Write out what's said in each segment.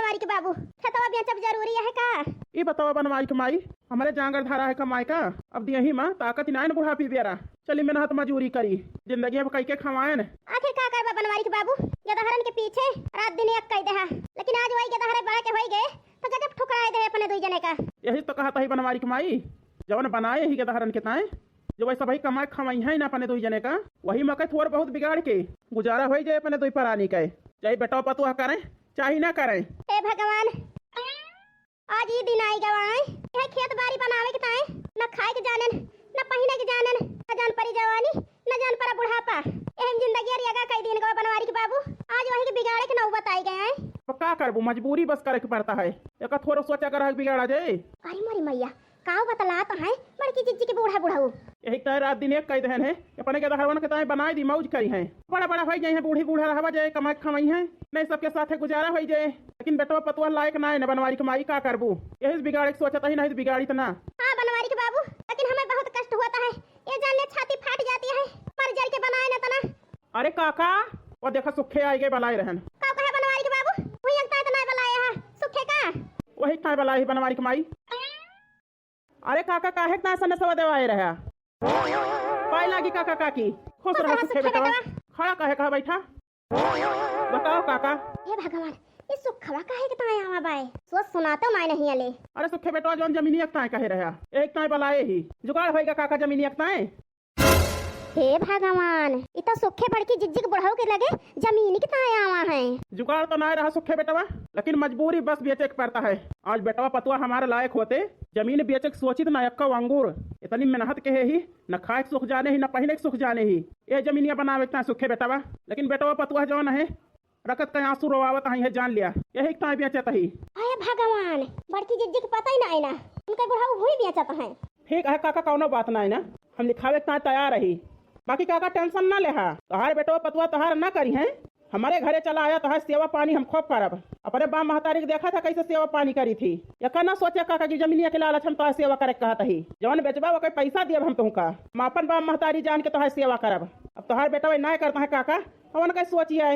बनवारी के बाबू, खेतवा बेचब जरूरी है का? ये बताओ बनवारी के माई, हमारे जांगर धारा है कमाई का, अब यही माँ ताकत ना बुढ़ा पी बेरा चली मेहनत मजूरी करी जिंदगी अब कई के खवाए न। आखिर का करबा बनवारी के बाबू, गदहरन के पीछे रात दिन एक कई दे, लेकिन आज वही गदहरे बड़ा के होई गए तो गजब ठुकराए दे अपने दुई जने का। यही तो कहता है बनवारी के माई, जवन बनाए ही गदहरन के ताए जो वैसा भाई कमाए खवाई है ना अपने दुई जने का, वही मकई थोड़ा बहुत बिगाड़ के गुजारा हो जाए अपने दुई परानी के, चाहे बेटा पतुआ करें चाहे ना करें। हे भगवान, आज ये दिन आई गवाए, यह खेत बाड़ी बनावे के ताए न खाए के जानन, न पहिने के जानन, न जान परी जवानी, न जान परा बुढ़ापा। एहम जिंदगी अरियागा कई दिन गवा बनवारी के बाबू, आज वही के बिगाड़े के नौबत आई गए हैं। तो क्या करबू, मजबूरी बस करे के पड़ता है, एक थोड़ा सोचा कर बिगाड़ा जाए। अरे मरी मैया, काऊ बतला तो है बड़की जिज्जी के बूढ़ा बुढ़ाऊ। यही तय रात दिन एक कई दहन है अपने के दहरवन के ताए बनाई दी मौज करी है, बड़ा बड़ा हो जाए बूढ़ी बूढ़ा रहवा जाए कमाई खमाई है नहीं सबके साथ गुजारा हो जाए, लेकिन बेटवा पतुआ लायक ना है न बनवारी के माई का करबू, यही बिगाड़े सोचता ही नहीं बिगाड़ी तो ना। हाँ बनवारी के बाबू, लेकिन हमें बहुत कष्ट होता है, ये जानने छाती फाट जाती है, मर जल के बनाए न तना। अरे काका वो देखा सुखे आई गए बलाई रहन। का कहे बनवारी के बाबू, वही लगता है तो नहीं बलाया है सुखे का, वही काय बलाई बनवारी के माई। अरे काका काहे ना सने सवा देवाए रहा पाई लागी काका काकी खुश रहो सुखे बेटा, खड़ा काहे कहा बैठा बताओ काका। हे भगवान, ये सुखवा काहे के ताए आवा बाय, सोच सुनातो मैं नहीं आले। अरे सुखे बेटा जोन जमीनी एकताए कहे रहा, एक ताए बलाए ही जुगाड़ होएगा काका जमीनी एकताए। हे भगवान, इतना सुखे बड़की जिज्जी के बुढ़ाऊ के लगे जमीन की ताए आवा है। जुगाड़ तो ना रहा सुखे बेटवा, लेकिन मजबूरी बस बेचे के पड़ता है। आज बेटवा पतुआ हमारे लायक होते जमीन बेचे के सोचित ना यक्का अंगूर, इतनी मेहनत के है ही न खाए के सुख जाने ही न पहने के सुख जाने ही, ये जमीनिया बनावे इतना सुखे बेटवा, लेकिन बेटवा पतुआ जो है रकत का आंसू रोवावत है जान लिया यही ताए बेचत ही। हे भगवान, बड़की जिज्जी के पता ही ना है ना, उनके बुढ़ाऊ भूई बेचत है। ठीक है काका कौनो बात ना है ना, हम लिखावे के तैयार रही, बाकी काका टेंशन ना ले, तोहार बेटवा पतुआ तोहार ना करी है, हमारे घरे चला आया तोहार सेवा पानी हम खूब करब। अपने बाप महतारी देखा था कैसे सेवा पानी करी थी, या ना सोचे काका की जमीनिया के लालच हम तोहार सेवा करे कहता ही, जवन बेचबा वो पैसा दिए हम तुमका, हम अपन बाप महतारी जान के तोहार सेवा करब। अब तोहार बेटा ना करता है काका, हमन कैसे सोचिए।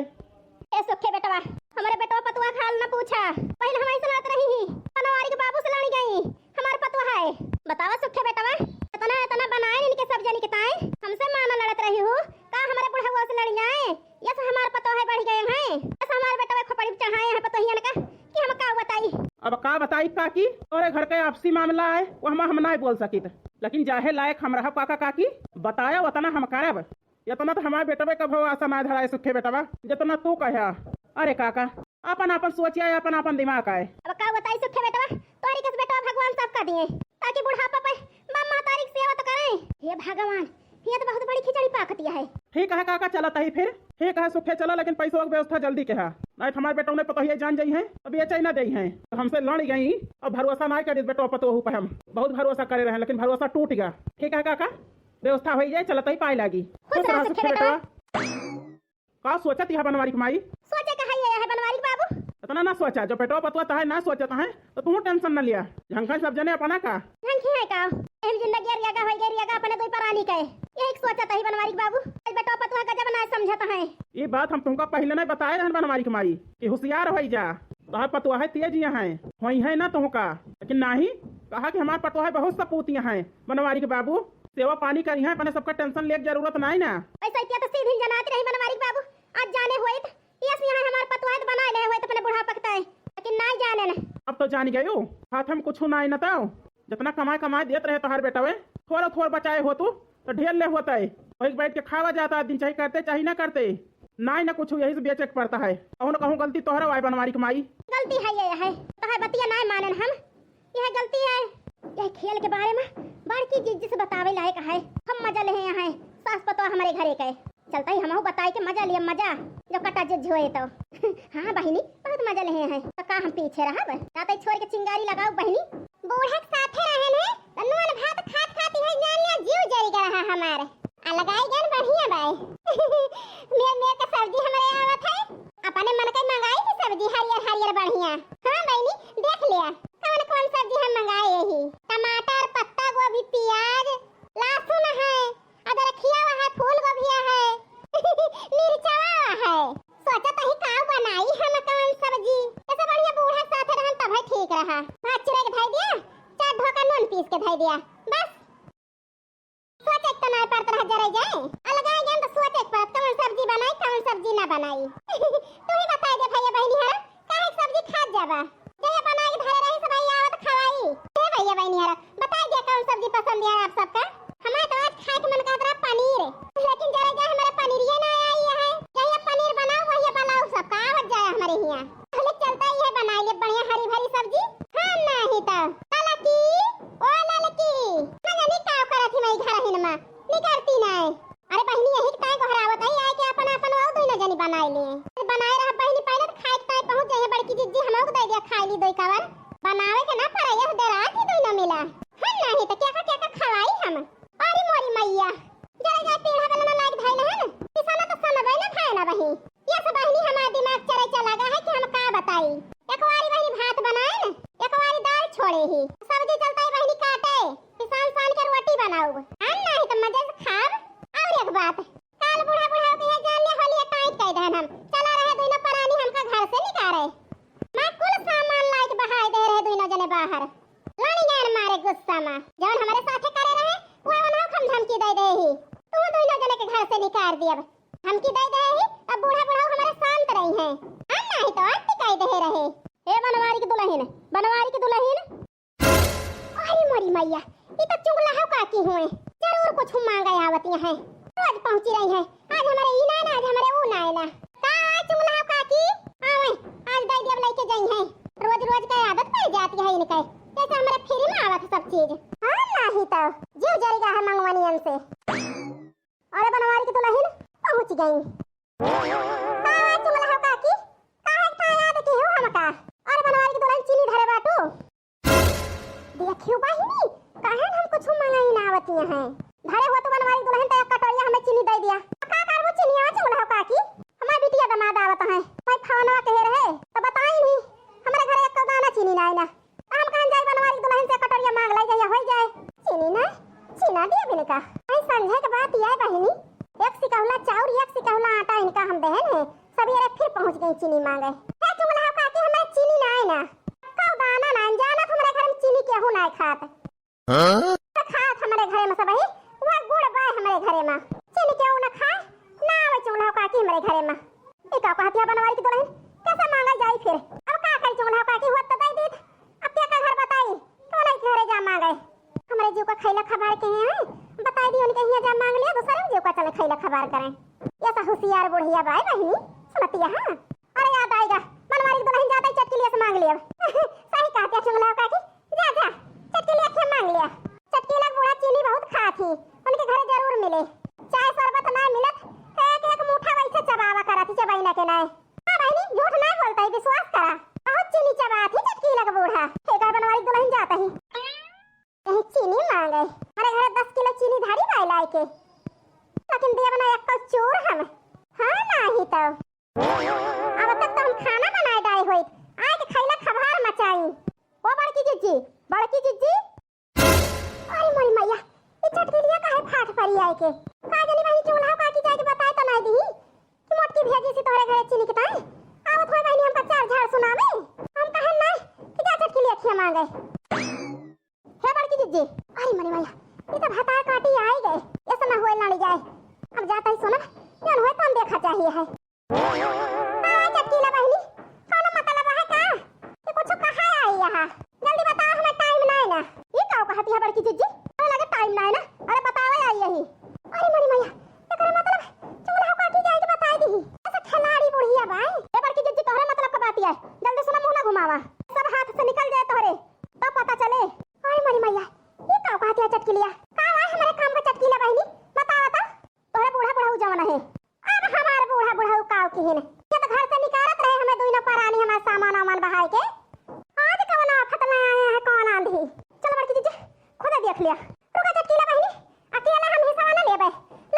ए सुखे बेटवा, हमारे बेटवा पतुआ खाल न पूछा, पहले हम ऐसे लड़त रही ही, बनवारी के बाबू से लड़ी गई, हमारे पतुआ है। बतावा सुखे बेटवा, इतना इतना बनाए इनके सब जनी के ताए, हमसे माना लड़त रही हो, का हमारे बुढ़ाऊ से लड़ी जाए, ये सब हमारे पतुआ है बढ़ गए हैं, ऐसा हमारे बेटवा खोपड़ी चढ़ाए हैं पतोहिया का कि हम का बताई। अब का बताई काकी, तोरे घर के आपसी मामला है वो हम नहीं बोल सकी, लेकिन जाहे लायक हम रहा काका काकी बताया उतना हम करब, इतना तो हमारे बेटवे का भाव आशा ना धराए सुखे बेटवा जितना तू कहा। अरे काका अपन अपन सोचिए, अपन अपन दिमाग आए। अब का बताई सुखे बेटवा, तोरी किस बेटवा भगवान सब का दिए ताकि बुढ़ापा पे मां महतारी की सेवा तो करें। हे भगवान, ये तो बहुत बड़ी खिचड़ी पाकतिया है। ठीक है काका चलता ही फिर, ठीक है सुखे चला, लेकिन पैसों की व्यवस्था जल्दी के है, नहीं हमारे बेटों ने पता ही जान जाई है, अब ये चाहिए ना दे हैं तो हमसे लड़ गई, अब भरोसा नहीं करी बेटो पतो पे हम बहुत भरोसा करे रहे, लेकिन भरोसा टूट गया। ठीक है काका व्यवस्था हो जाए, चलता ही पाई लागी। खुश रहा सुखे बेटवा। का सोचा थी बनवारी की माई, सोचे का है बनवारी के बाबू, इतना ना सोचा, जो पेटवा पतवा है ना सोचता है तो तू टेंशन ना लिया, झंखा सब जने अपना का झंखी है का एम जिंदगी अरियागा होई गई, अरियागा अपने दुई परानी के यही सोचता ही बनवारी के बाबू, आज बेटा पतवा गजब ना समझता है। ये बात हम तुमको पहले नहीं बताए रहन बनवारी की माई कि होशियार हो जा, तोहर पतवा है तेज यहाँ है वही है ना तुमका, लेकिन नहीं कहा कि हमारे पतवा है बहुत सपूतियाँ हैं बनवारी के बाबू, सेवा पानी करी है अपने सबका टेंशन ले जरूरत नहीं ना। ऐसा इतना तो सीधी जनाती रही बनवारी के बाबू, आज जाने हुए यस यहाँ हमारे पतवा है बना ले हुए तो अपने बुढ़ा पकता है, लेकिन नहीं जाने न। अब तो जान गए हाथ हम कुछ ना न तो जितना कमाए देते रहे तोहार बेटा थोड़ा थोड़ा बचाए हो तो ढेर ले होता है, वही बैठ के खावा जाता है दिन चाहे करते चाहे ना करते ना कुछ यही से बेचे पड़ता है। कहूँ न कहूँ गलती तोहरा वाई बनवारी की माई, गलती है ये है तो बतिया नहीं माने हम, यह गलती है। यह खेल के बारे में बड़की जिज्जी से बतावे लायक है, हम मजा ले हैं सास पतो हमारे घरे के, चलता ही हम बताए के मजा लिया मजा जो कटा जिज्ज हुए तो हाँ बहिनी बहुत मजा ले हैं, तो का हम पीछे रहा जाते छोड़ के चिंगारी लगाओ बहिनी, बूढ़े के साथे रहन है तो नून भात खात खाती है जान लिया जीव जल गया है हमारे आ लगाई गन बढ़िया बाय मेरे का सब्जी हमारे आवत है, अपने मन के मंगाई थी सब्जी हरियर हरियर बढ़िया। हाँ बहिनी देख लिया कौन कौन सब्जी हम मंगाए, यही टमाटर पत्ता गोभी प्याज लहसुन है, अदरखिया है, फूल गोभी है मिर्चा है, सोचा तो ही का बनाई हम कौन सब्जी ऐसे बढ़िया बूढ़ा हा भात चिरा के धाई दिया, 4 ढोका नून पीस के धाई दिया, बस सोच एक तो नहीं पड़ता रह जरा जाए अलग आ गया तो सोच एक पर कौन सब्जी बनाई कौन सब्जी ना बनाई तू ही बता दे भैया बहनी हरा काहे सब्जी खा जाबा जे बना के धरे रही सब भैया आवत खवाई हे भैया बहनी हरा बता दे कौन सब्जी पसंद है आप सबका। हमारा तो आज खाए के मन कर रहा पनीर, लेकिन जरा जा हमारा पनीर ये ना आई है, जहिया पनीर बनाओ वही बनाओ सबका आवत जाए हमारे यहाँ पहले चलता ही है बना ले बढ़िया हरी भरी सब्जी। हां नहीं तो ललकी ओ ललकी ना जानी का करत ही मैं घर हिनमा निकलती नहीं। अरे बहनी यही काय को हरावत है आए के अपन अपन आओ दोनों जनी बनाई लिए बनाए रहा बहनी पहले तो खाए ताई पहुंच जाए बड़की जिज्जी हमको दे दिया खाई ली दोई कवर बनावे के ना पड़ा यह दे रात ही दोनों मिला है नहीं तो क्या खवाई हम। अरे मोरी मैया जरा जा पीढ़ा वाला ना लाग धाई ना है ना किसाना तो समझ ना खाए ना बही ये सब बहनी हमारा दिमाग चले चला गया है कि हम का बताई। एक बारी बहनी भात बनाए ना एक बारी दाल छोड़े ही सब्जी चलता है बहनी काटे किसान सान के रोटी बनाओ है नहीं तो मजे से खाब। और एक बात काल बूढ़ा बूढ़ा के है जान ले होलिया टाइट कह देन हम चला रहे दोनों परानी हमका घर से निकाले मैं कुल सामान ला के बहाई दे रहे दोनों जने बाहर लानी जान मारे गुस्सा में जौन हमारे साथे करे रहे वो ना हम धमकी दे दे ही तू दोनों जने के घर से निकाल दिया धमकी दे दे ही अब बूढ़ा बूढ़ा हमारे शांत रही हैं हम नहीं तो अति कह दे रहे ए बनवारी की दुल्हन अरे मोरी मैया ये तो चुगला हो काकी हुए जरूर कुछ मांगा आवती है रोज पहुंची रही है आज हमारे ई ना आज हमारे वो ना ना का चुगला हो काकी आवे आज दे दिया लेके जाई है रोज रोज का आदत पड़ जाती है इनके जैसे हमारे फ्री में आवत सब चीज हां नहीं तो जीव जरेगा है मंगवानियन से। अरे बनवारी की दुल्हन पहुंच गई का चुगला हो काकी काहे का याद की हो हमका। अरे बनवारी की दुल्हन चीनी धरे बाटू देखियो बहिनी काहे हम कुछ मंगाई ना आवती है धरे हो तो बनवारी दुल्हन तो एक कटोरिया हमें चीनी दे दिया का करबो चीनी आ चुगला हो काकी हमार बिटिया दामाद आवत है कोई खाना कहे रहे तो बताई नहीं हमारे घर एक दाना चीनी ना आइना हम कहां जाए बनवारी दुल्हन से कटोरिया मांग लाई जाए हो जाए चीनी ना चीना दिए बिन का आई समझे के बात ये बहिनी एक सिकहुला चाउर एक सिकहुला आटा इनका हम देहन है सवेरे फिर पहुंच गई चीनी मांगे ए चुगला हो काकी हमें चीनी ना आइना का दाना ना जाना हमारे घर में चीनी केहू ना खात खात हमारे घर में सब है वो गुड़ बाय हमारे घर में चीनी केहू ना खाए ना आवे चुगला हो काकी हमारे घर में ए का कहतिया बनवारी की दुल्हन कैसे मांगा जाए फिर अब का कर चुगला हो काकी हुआ तो दे दी अब क्या का घर बताई तो नहीं घरे जा मांगे हमारे जीव का खैला खबर के हैं बताई दी उनके यहाँ जा मांग लिया दूसरे जीव का चले खैला खबर करें ऐसा होशियार बुढ़िया बाय बहनी सुनतिया हां। अरे याद आएगा बनवारी की दुल्हन जाता ही चटकी लिए से मांग लिया सही कहते चुगला हो काकी जा जा चटकी लिए से मांग लिया चटकी लग बूढ़ा चीनी बहुत खा थी उनके घरे जरूर मिले चाय शरबत ना मिलत एक एक मुठा वैसे चबावा करा थी चबाई ना के ना हां बहनी झूठ नहीं बोलता है विश्वास करा बहुत चीनी चबा थी चटकी लग बूढ़ा एक बनवारी दुल्हन जाता ही कहीं चीनी मांगे हमारे घर 10 किलो चीनी धारी बाय लाई के लेकिन दिया बना एक कप चूर हम हां नहीं तो अब तक तो हम खाना बनाए डाई होई आज के खैला खबर मचाई ओ बड़की जिज्जी अरे मोरी मैया ई चटकी लिया काहे फाट पड़ी आई के का जानी बहनी चूल्हा काकी जाके बताए तो नहीं दी कि मोटकी भेजी सी तोरे घरे चीनी के ताई आवत होय बहनी हमका चार झाड़ सुनावे हम कहे नहीं कि जा चटकी लिया खिया मांगे हे बड़की जिज्जी अरे मोरी मैया ये तो भाता काटी आई गए ऐसा ना होए लड़ी जाए अब जाता ही सुना जन होए तो देखा चाहिए है चटकी ला बहनी कौन मतलब है का ये कुछ कहा आई यहाँ जल्दी बताओ हमें टाइम ना है ना ये का कहती है बड़की जिज्जी अरे लगे टाइम ना है ना अरे बताओ आई यही अरे मोरी मैया एकरा मतलब चूल्हा काटी जाए के बताई दी ऐसा खिलाड़ी बुढ़िया भाई ए बड़की जिज्जी तोहरे मतलब का बात है जल्दी सुना मुंह ना घुमावा सब हाथ से निकल जाए तोहरे तब पता चले। अरे मोरी मैया ये का कहती है चटकी लिया का है हमारे काम का चटकी ला बहनी बताओ तो तोहरे बूढ़ा बूढ़ा जवान है अब हमारे बूढ़ा बूढ़ा काव की है ये तो घर से निकालत रहे हमें दुइनो परानी हमारा सामान वामान बहाई के आज कौन आफत में आया है कौन आंधी चलो बड़की जीजी खुद देख लिया रुका चटकी ला बहनी अकेला हम हिस्सा ना लेबे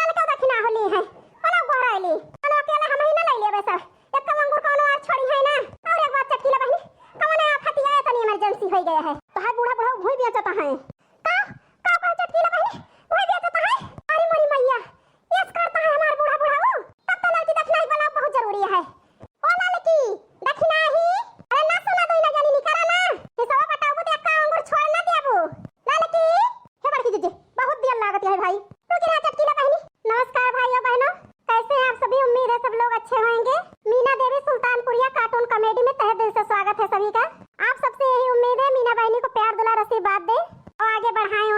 ललका दक्षिणा होली है ओला गोराइली चलो अकेला हम ही ना ले लेबे सब एक अंगूर कौन और छोड़ी है ना और एक बात चटकी ला बहनी कौन आफत आया तनी इमरजेंसी हो गया है तो है बूढ़ा बूढ़ा भूई बेचता है का चटकी ला बहनी भूई बेचता है। अरे मोरी मैया यस करता है हमारा बूढ़ा बूढ़ा तब तो लड़की दक्षिणा ही वाला बहुत जरूरी है ओ लड़की दक्षिणा ही अरे ना सुना दो ना जानी निकरा ना ये सब आशीर्वाद दे और आगे बढ़ाएं